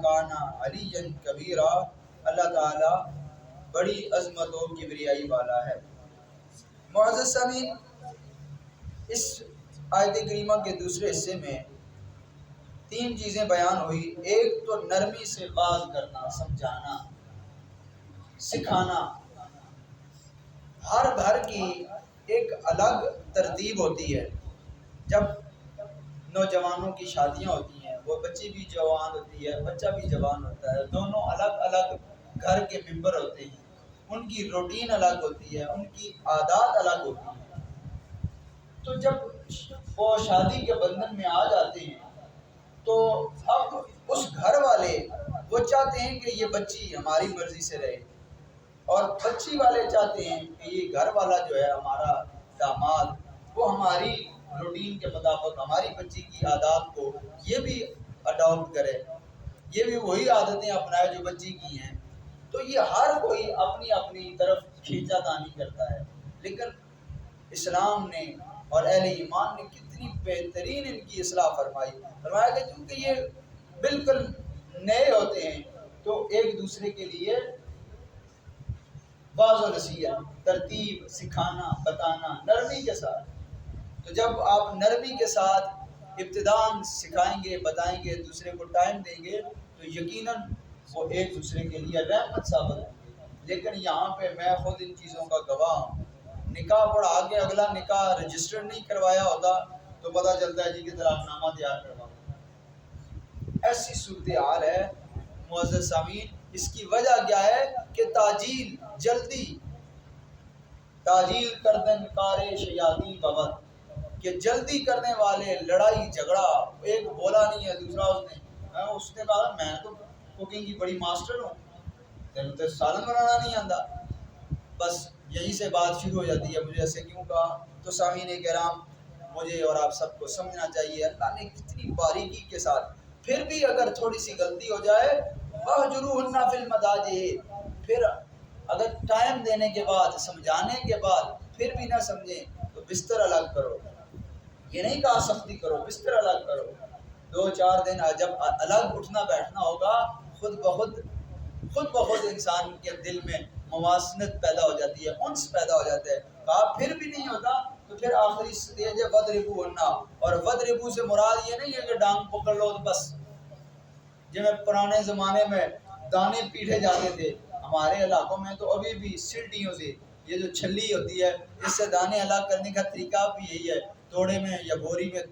کان علی کبیرہ، اللہ تعالیٰ بڑی عظمت و کبریائی والا ہے۔ معزز سامعین، اس آیت کریمہ کے دوسرے حصے میں 3 چیزیں بیان ہوئی۔ ایک تو نرمی سے باز کرنا، سمجھانا، سکھانا۔ ہر گھر کی ایک الگ ترتیب ہوتی ہے۔ جب نوجوانوں کی شادیاں ہوتی ہیں، وہ بچی بھی جوان ہوتی ہے، بچہ بھی جوان ہوتا ہے، دونوں الگ الگ گھر کے ممبر ہوتے ہیں، ان کی روٹین الگ ہوتی ہے، ان کی عادات الگ ہوتی ہیں۔ تو جب وہ شادی کے بندھن میں آ جاتے ہیں تو اب اس گھر والے وہ چاہتے ہیں کہ یہ بچی ہماری مرضی سے رہے، اور بچی والے چاہتے ہیں کہ یہ گھر والا جو ہے ہمارا داماد، وہ ہماری روٹین کے مطابق ہماری بچی کی عادات کو یہ بھی اڈاپٹ کرے، یہ بھی وہی عادتیں اپنائے جو بچی کی ہیں۔ تو یہ ہر کوئی اپنی اپنی طرف کھینچا تانی کرتا ہے، لیکن اسلام نے اور اہل ایمان نے کتنی بہترین ان کی اصلاح فرمایا کہ چونکہ یہ بالکل نئے ہوتے ہیں تو ایک دوسرے کے لیے واضح و نصیحت، ترتیب، سکھانا، بتانا نرمی کے ساتھ۔ تو جب آپ نرمی کے ساتھ ابتداءً سکھائیں گے، بتائیں گے، دوسرے کو ٹائم دیں گے تو یقیناً وہ ایک دوسرے کے لیے رحمت ثابت ہوں گے۔ لیکن یہاں پہ میں خود ان چیزوں کا گواہ ہوں۔ نکاح پڑھا کے اگلا نکاح رجسٹر نہیں کروایا ہوتا تو پتہ چلتا ہے جی کہ طلاق نامہ تیار کرواؤ۔ ایسی صورتحال ہے معزز سامعین۔ اس کی وجہ کیا ہے کہ تاجیل، جلدی، تاجیل کردن کار شیاطین بغت، کہ جلدی کرنے والے لڑائی جھگڑا، ایک بولا نہیں ہے دوسرا اس نے کہا میں تو کوکنگ کی بڑی ماسٹر ہوں، تینوں تو سالن بنانا نہیں آتا، بس یہی سے بات شروع ہو جاتی ہے، مجھے ایسے کیوں کہا۔ تو سامعین کرام، مجھے اور آپ سب کو سمجھنا چاہیے اللہ نے کتنی باریکی کے ساتھ، پھر بھی اگر تھوڑی سی غلطی ہو جائے وَاهْجُرُوهُنَّ فِي الْمَضَاجِعِ، پھر اگر ٹائم دینے کے بعد، سمجھانے کے بعد پھر بھی نہ سمجھیں تو بستر الگ کرو۔ یہ نہیں کہا سختی کرو، بستر الگ کرو۔ 2-4 دن جب الگ اٹھنا بیٹھنا ہوگا، خود بخود انسان کے دل میں مواسنت پیدا ہو جاتی ہے، انس پیدا ہو جاتا ہے۔ کہا پھر بھی نہیں ہوتا تو پھر آخری سٹیج ہے وَضْرِبُوهُنَّ، اور وَضْرِبُو سے مراد یہ نہیں ہے کہ ڈانگ پکڑ لو تو بس، جنہیں پرانے زمانے میں دانے پیٹے جاتے تھے، ہمارے علاقوں میں تو ابھی بھی سلٹیوں سے، یہ جو چھلی ہوتی ہے اس سے دانے الگ کرنے کا طریقہ بھی یہی ہے، توڑے میں یا بوری میں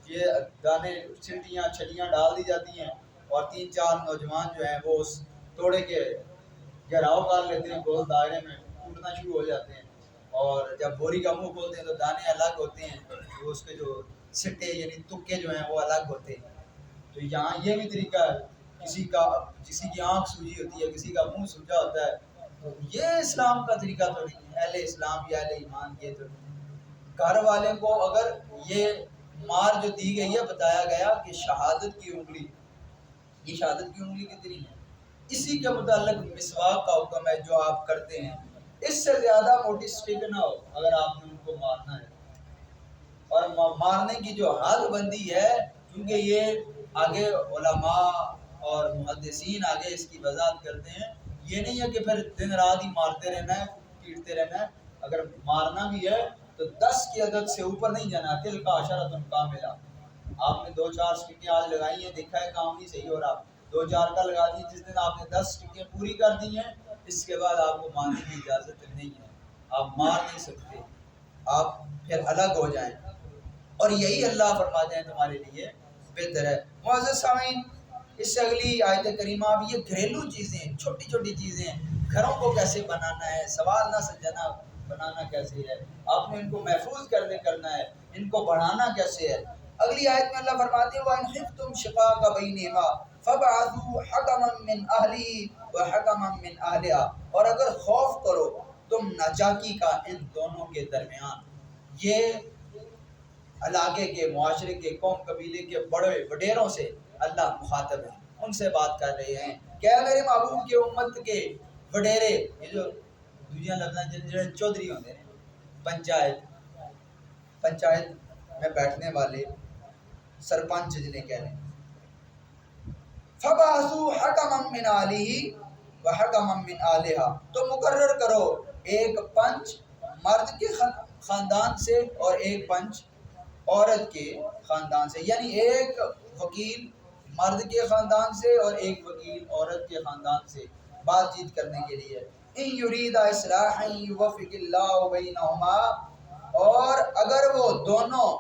یہ دانے سلٹیاں چھلیاں ڈال دی جاتی ہیں، اور 3-4 نوجوان جو ہیں وہ اس توڑے کے گھیراؤ کر لیتے ہیں، گول دائرے میں ٹوٹنا شروع ہو جاتے ہیں، اور جب بوری کا منہ کھولتے ہیں تو دانے الگ ہوتے ہیں، تو اس کے جو سٹے یعنی تکے جو ہیں وہ الگ ہوتے ہیں۔ تو یہاں یہ بھی طریقہ ہے، کسی کی آنکھ سوجی ہوتی ہے، کسی کا منہ سوجا ہوتا ہے، تو یہ اسلام کا طریقہ تو نہیں ہے، اہل اسلام یا اہل ایمان یہ تو نہیں ہے۔ گھر والے کو اگر یہ مار جو دی گئی ہے، بتایا گیا کہ شہادت کی انگلی، یہ شہادت کی انگلی کتنی ہے، اسی کے متعلق مسواک کا حکم ہے جو آپ کرتے ہیں، اس سے زیادہ موٹی سٹک نہ ہو اگر آپ نے ان کو مارنا ہے۔ اور مارنے کی جو حد بندی ہے، کیونکہ یہ آگے علماء اور محدثین آگے اس کی وضاحت کرتے ہیں، یہ نہیں ہے کہ پھر دن رات ہی مارتے رہنا ہے، پیٹتے رہنا ہے۔ اگر مارنا بھی ہے تو 10 کی عدد سے اوپر نہیں جانا، تل کا عشرۃ کاملہ۔ آپ نے 2-4 سٹکیں آج لگائی ہیں، دیکھا ہے کام نہیں صحیح ہو رہا، 2-4 کا لگا دی، جس دن آپ نے 10 سٹکیں پوری کر دی ہیں اس کے بعد آپ کو مارنے کی اجازت نہیں ہے، آپ مار نہیں سکتے، آپ پھر الگ ہو جائیں، اور یہی اللہ فرماتے ہیں تمہارے لیے بہتر ہے۔ معزز سامعین، اس سے اگلی آیت کریمہ اب یہ گھریلو چیزیں، چھوٹی چھوٹی چیزیں، گھروں کو کیسے بنانا ہے، سوال نہ سجانا بنانا کیسے ہے، آپ نے ان کو محفوظ کرنا ہے، ان کو بڑھانا کیسے ہے۔ اگلی آیت میں اللہ فرماتے ہیں وَإِنْ خِفْتُمْ شِقَاقَ بَيْنِهِمَا فَابْعَثُوا حَكَمًا مِّنْ أَهْلِهِ وَحَكَمًا مِّنْ أَهْلِهَا، اور اگر خوف کرو تم ناچاکی کا ان دونوں کے درمیان، یہ علاقے کے، معاشرے کے، قوم قبیلے کے بڑے وڈیروں سے اللہ مخاطب ہے، ان سے بات کر رہے ہیں کہ اے میرے محبوب کے امت کے وڈیرے، یہ جو دوسرے لفظ جن چودھری ہوتے ہیں، پنچایت میں بیٹھنے والے، سرپنچ جنہیں کہہ رہے ہیں، فَبَعَثُوا حَكَمًا مِّنْ أَهْلِهِ وَحَكَمًا مِّنْ أَهْلِهَا، تو مقرر کرو ایک پنچ مرد کے خاندان سے اور ایک پنچ عورت کے خاندان سے، یعنی ایک وکیل مرد کے خاندان سے اور ایک وکیل عورت کے خاندان سے بات چیت کرنے کے لیے۔ ان یرید اصلاحا یوفق اللہ بینہما، اور اگر وہ دونوں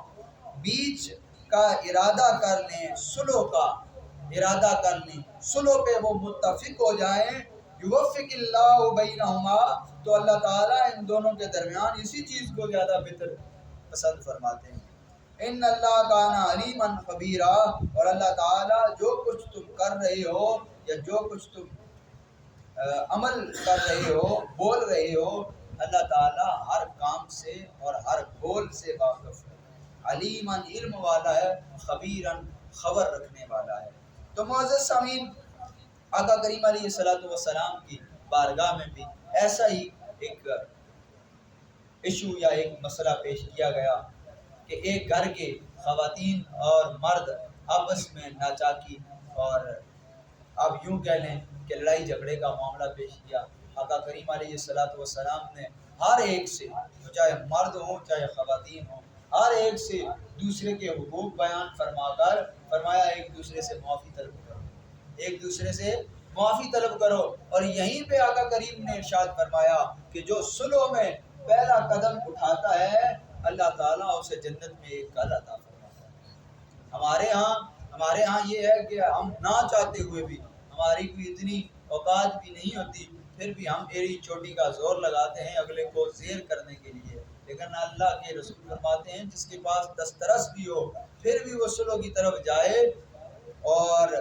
بیچ کا ارادہ کر لیں، صلح کا ارادہ کر لیں، صلح پہ وہ متفق ہو جائیں، یوفق اللہ بینہما، تو اللہ تعالیٰ ان دونوں کے درمیان اسی چیز کو زیادہ بہتر پسند فرماتے ہیں۔ ان اللہ کان علیما خبیرا، اور اللہ تعالیٰ جو کچھ تم کر رہے ہو یا جو کچھ تم عمل کر رہے ہو، بول رہے ہو، اللہ تعالیٰ ہر کام سے اور ہر بول سے واقف ہے، علیماً علم والا ہے، خبیراً خبر رکھنے والا ہے۔ تو معزز سامعین، آقا کریم علیہ السلام کی بارگاہ میں بھی ایسا ہی ایک ایشو یا ایک مسئلہ پیش کیا گیا کہ ایک گھر کے خواتین اور مرد آپس میں ناچاکی اور اب یوں کہہ لیں کہ لڑائی جھگڑے کا معاملہ پیش کیا۔ آقا کریم علیہ السلام نے ہر ایک سے، چاہے مرد ہوں چاہے خواتین ہوں، ہر ایک سے دوسرے کے حقوق بیان فرما کر فرمایا ایک دوسرے سے معافی طلب کرو، ایک دوسرے سے معافی طلب کرو۔ اور یہیں پہ آقا کریم نے ارشاد فرمایا کہ جو صلح میں پہلا قدم اٹھاتا ہے اللہ تعالیٰ اسے جنت میں ایک گھر عطا فرماتا ہے۔ ہمارے ہاں یہ ہے کہ ہم نہ چاہتے ہوئے بھی، ہماری کوئی اتنی اوقات بھی نہیں ہوتی، پھر بھی ہم ایڑی چوٹی کا زور لگاتے ہیں اگلے کو زیر کرنے کے لیے، لیکن اللہ کے رسول فرماتے ہیں جس کے پاس دسترس بھی ہو پھر بھی وہ صلح کی طرف جائے اور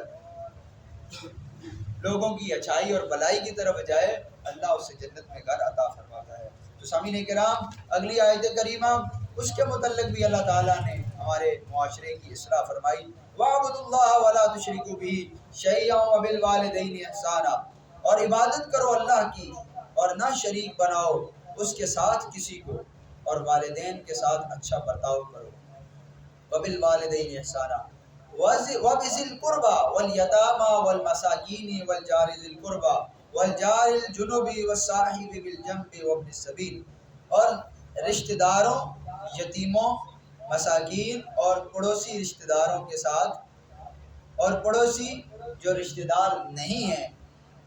لوگوں کی اچھائی اور بلائی کی طرف جائے، اللہ اسے جنت میں گھر عطا فرماتا ہے۔ تو سامعین کرام، اگلی آیت کریمہ اس کے متعلق بھی اللہ تعالیٰ نے ہمارے معاشرے کی اصلاح فرمائی، وَاعْبُدُوا اللَّهَ وَلَا تُشْرِكُوا بِهِ شَيْئًا وَبِالْوَالِدَيْنِ إِحْسَانًا، اور عبادت کرو اللہ کی اور نہ شریک بناؤ اس کے ساتھ کسی کو، اور والدین کے ساتھ اچھا برتاؤ کرو، وَبِالْوَالِدَيْنِ إِحْسَانًا وَبِذِي الْقُرْبَى وَالْيَتَامَى وَالْمَسَاكِينِ وَالْجَارِ ذِي الْقُرْبَى وَالْجَارِ الْجُنُبِ وَالصَّاحِبِ بِالْجَنبِ وَابْنِ السَّبِيلِ، اور رشتہ داروں، یتیموں، مساکین اور پڑوسی رشتہ داروں کے ساتھ، اور پڑوسی جو رشتہ دار نہیں ہیں،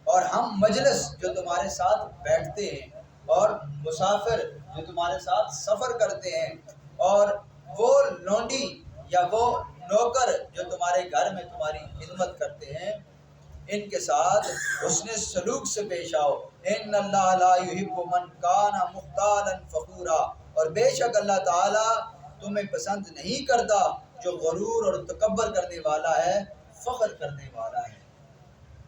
اور ہم مجلس جو تمہارے ساتھ بیٹھتے ہیں، اور مسافر جو تمہارے ساتھ سفر کرتے ہیں، اور وہ لونڈی یا وہ نوکر جو تمہارے گھر میں تمہاری خدمت کرتے ہیں، ان کے ساتھ حسن سلوک سے پیش آؤ۔ ان اللہ لا یحب من کان مختالا فخورا، اور بے شک اللہ تعالیٰ تمہیں پسند نہیں کرتا جو غرور اور تکبر کرنے والا ہے، فخر کرنے والا ہے۔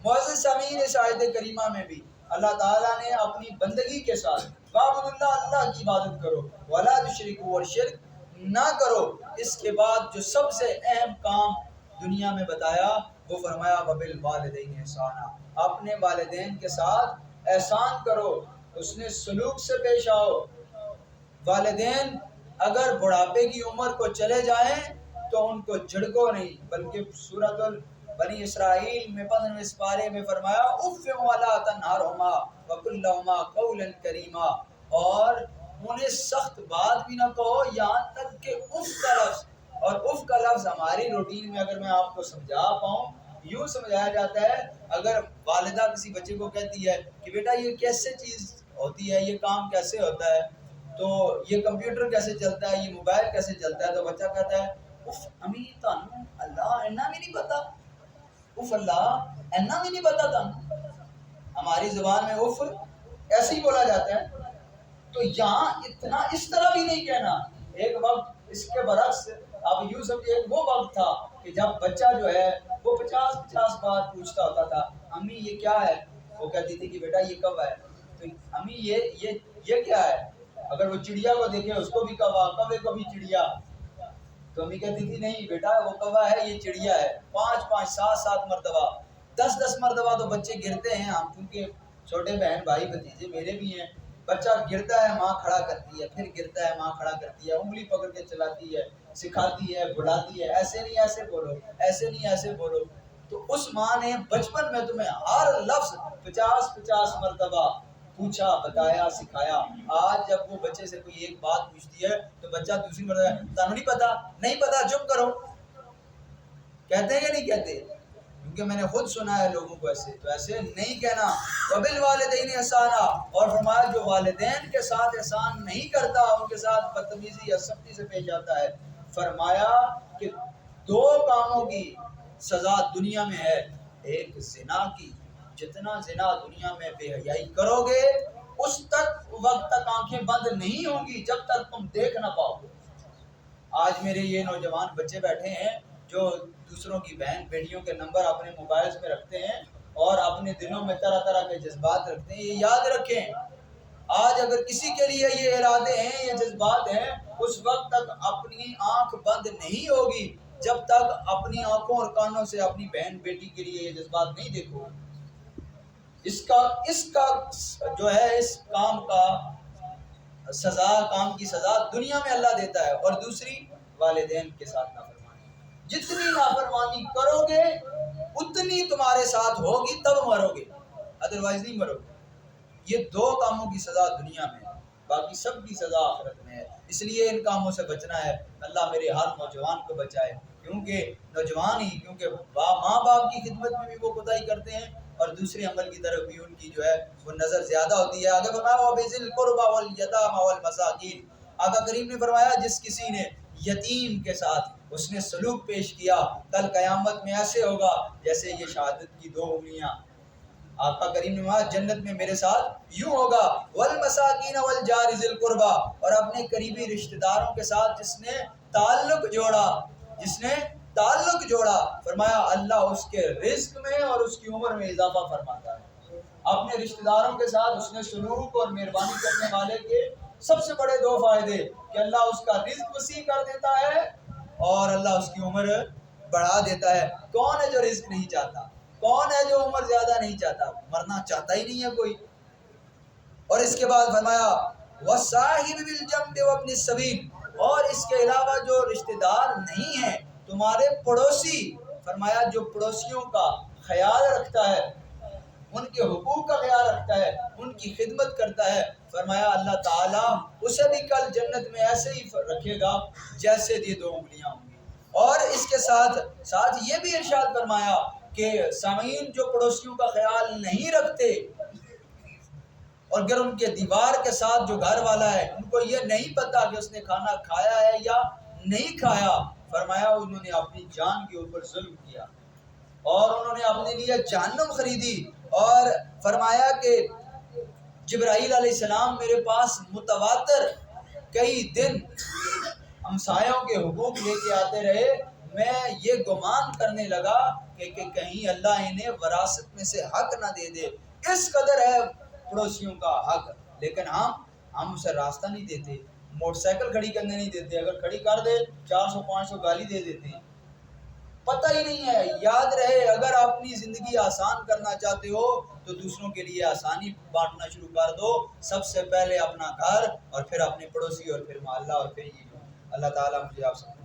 معزز سامعین، اس آیت کریمہ میں بھی اللہ تعالیٰ نے اپنی بندگی کے ساتھ وَاعْبُدُوا اللَّهَ، اللہ کی عبادت کرو، وَلَا تُشْرِكُوا، اور شرک نہ کرو، اس کے بعد جو سب سے اہم کام دنیا میں بتایا وہ فرمایا وَبِالْوَالِدَيْنِ إِحْسَانًا، اپنے والدین کے ساتھ احسان کرو، اس نے سلوک سے پیش آؤ۔ والدین اگر بڑھاپے کی عمر کو چلے جائیں تو ان کو جھڑکو نہیں، بلکہ سورۃ بنی اسرائیل میں 15ویں سپارے میں فرمایا اف ولا تنہرہما وقل لہما قولا کریما، اور انہیں سخت بات بھی نہ کہو، یہاں تک کہ اف کا لفظ، اور اف کا لفظ ہماری روٹین میں اگر میں آپ کو سمجھا پاؤں، یوں سمجھایا جاتا ہے اگر والدہ کسی بچے کو کہتی ہے کہ بیٹا یہ کیسے چیز ہوتی ہے، یہ کام کیسے ہوتا ہے، تو یہ کمپیوٹر کیسے چلتا ہے، یہ موبائل کیسے چلتا ہے، تو بچہ کہتا ہے اف امی تانوں اللہ اینا بھی نہیں پتا، اف اللہ اینا بھی نہیں پتا تانوں۔ ہماری زبان میں اف ایسے ہی بولا جاتا ہے، تو یہاں اتنا اس طرح بھی نہیں کہنا۔ ایک وقت اس کے برعکس آپ یوں سمجھے وہ وقت تھا کہ جب بچہ جو ہے وہ 50 بار پوچھتا ہوتا تھا امی یہ کیا ہے، وہ کہتی تھی کہ بیٹا یہ کب ہے، تو امی یہ کیا ہے، اگر وہ چڑیا کو دیکھے اس کو بھی کوا، کبے کو بھی چڑیا، تو امی کہتی تھی نہیں بیٹا وہ کوا ہے یہ چڑیا ہے، 5 7 مرتبہ 10 مرتبہ تو بچے گرتے ہیں، ہم کیونکہ چھوٹے بہن بھائی بھتیجے میرے بھی ہیں، بچہ گرتا ہے ماں کھڑا کرتی ہے، پھر گرتا ہے ماں کھڑا کرتی ہے، انگلی پکڑ کے چلاتی ہے، سکھاتی ہے، بلاتی ہے، ایسے نہیں ایسے بولو، ایسے نہیں ایسے بولو۔ تو اس ماں نے بچپن میں تمہیں ہر لفظ 50 مرتبہ پوچھا، بتایا، سکھایا۔ آج جب وہ بچے سے کوئی ایک بات پوچھتی ہے تو بچہ دوسری مرتبہ تمہیں نہیں پتا، نہیں پتا، چپ کرو، کہتے ہیں کہ نہیں کہتے؟ کیونکہ میں نے خود سنا ہے لوگوں کو ایسے، تو ایسے نہیں کہنا۔ وَبِالْوَالِدَيْنِ احسانا، اور فرمایا جو والدین کے ساتھ احسان نہیں کرتا، ان کے ساتھ بدتمیزی یا سختی سے پیش آتا ہے، فرمایا کہ 2 کاموں کی سزا دنیا میں ہے، ایک زنا کی، جتنا زنا دنیا میں بے حیائی کرو گے اس وقت تک آنکھیں بند نہیں ہوں گی جب تک تم دیکھ نہ پاؤ گے۔ آج میرے یہ نوجوان بچے بیٹھے ہیں جو دوسروں کی بہن بیٹیوں کے نمبر اپنے موبائلز میں رکھتے ہیں اور اپنے دلوں میں طرح طرح کے جذبات رکھتے ہیں۔ یہ یاد رکھیں، آج اگر کسی کے لیے یہ ارادے ہیں، یہ جذبات ہیں، اس وقت تک اپنی آنکھ بند نہیں ہوگی جب تک اپنی آنکھوں اور کانوں سے اپنی بہن بیٹی کے لیے یہ جذبات نہیں دیکھو۔ اس کا جو ہے اس کام کا سزا، کام کی سزا دنیا میں اللہ دیتا ہے، اور دوسری والدین کے ساتھ نافرمانی۔ جتنی نافرمانی کرو گے اتنی تمہارے ساتھ ہوگی، تب مرو گے، ادروائز نہیں مرو گے۔ یہ 2 کاموں کی سزا دنیا میں ہے، باقی سب کی سزا آخرت میں ہے۔ اس لیے ان کاموں سے بچنا ہے۔ اللہ میرے ہر نوجوان کو بچائے، کیونکہ نوجوان ہی، کیونکہ ماں باپ کی خدمت میں بھی وہ کوتاہی کرتے ہیں اور دوسرے عمل کی طرف بھی ان کی جو ہے وہ نظر زیادہ ہوتی ہے۔ آگے فرمایا وَبِذِي الْقُرْبَى وَالْيَتَامَى وَالْمَسَاكِينِ، آقا کریم نے فرمایا جس کسی نے یتیم کے ساتھ اس نے سلوک پیش کیا، کل قیامت میں ایسے ہوگا جیسے یہ شہادت کی 2 انگلیاں۔ آقا کریم نے فرمایا جنت میں میرے ساتھ یوں ہوگا، والمساکین والجار ذی القربى، اور اپنے قریبی رشتہ داروں کے ساتھ جس نے تعلق جوڑا، جس نے تعلق جوڑا، فرمایا اللہ اس کے رزق میں اور اس کی عمر میں اضافہ فرماتا ہے۔ اپنے رشتہ داروں کے ساتھ اس نے سلوک اور مہربانی کرنے والے کے سب سے بڑے 2 فائدے کہ اللہ اس کا رزق وسیع کر دیتا ہے اور اللہ اس کی عمر بڑھا دیتا ہے۔ کون ہے جو رزق نہیں چاہتا؟ کون ہے جو عمر زیادہ نہیں چاہتا؟ مرنا چاہتا ہی نہیں ہے کوئی۔ اور اس کے بعد فرمایا وَالصَّاحِبِ بِالْجَنبِ وَابْنِ السَّبِيلِ، اور اس کے علاوہ جو رشتہ دار نہیں ہیں تمہارے پڑوسی، فرمایا جو پڑوسیوں کا خیال رکھتا ہے، ان کے حقوق کا خیال رکھتا ہے، ان کی خدمت کرتا ہے، فرمایا اللہ تعالیٰ اسے بھی کل جنت میں ایسے ہی رکھے گا جیسے یہ 2 انگلیاں ہوں گی۔ اور اس کے ساتھ یہ بھی ارشاد فرمایا کہ سامعین جو پڑوسیوں کا خیال نہیں رکھتے، اور اگر ان کے دیوار کے ساتھ جو گھر والا ہے ان کو یہ نہیں پتا کہ اس نے کھانا کھایا ہے یا نہیں کھایا، فرمایا انہوں نے اپنی جان کے اوپر ظلم کیا اور انہوں نے اپنے لیے جہنم خریدی۔ اور فرمایا کہ جبرائیل علیہ السلام میرے پاس متواتر کئی دن ہمسایوں کے حقوق لے کے آتے رہے، میں یہ گمان کرنے لگا کہ کہیں اللہ انہیں وراثت میں سے حق نہ دے دے، اس قدر ہے پڑوسیوں کا حق، لیکن ہم اسے راستہ نہیں دیتے، موٹر سائیکل کھڑی کرنے نہیں دیتے، اگر کھڑی کر دے 400-500 گالی دے دیتے ہیں، پتہ ہی نہیں ہے۔ یاد رہے اگر اپنی زندگی آسان کرنا چاہتے ہو تو دوسروں کے لیے آسانی بانٹنا شروع کر دو، سب سے پہلے اپنا گھر اور پھر اپنے پڑوسی اور پھر محلہ اور پھر یہ۔ اللہ تعالیٰ مجھے آپ سب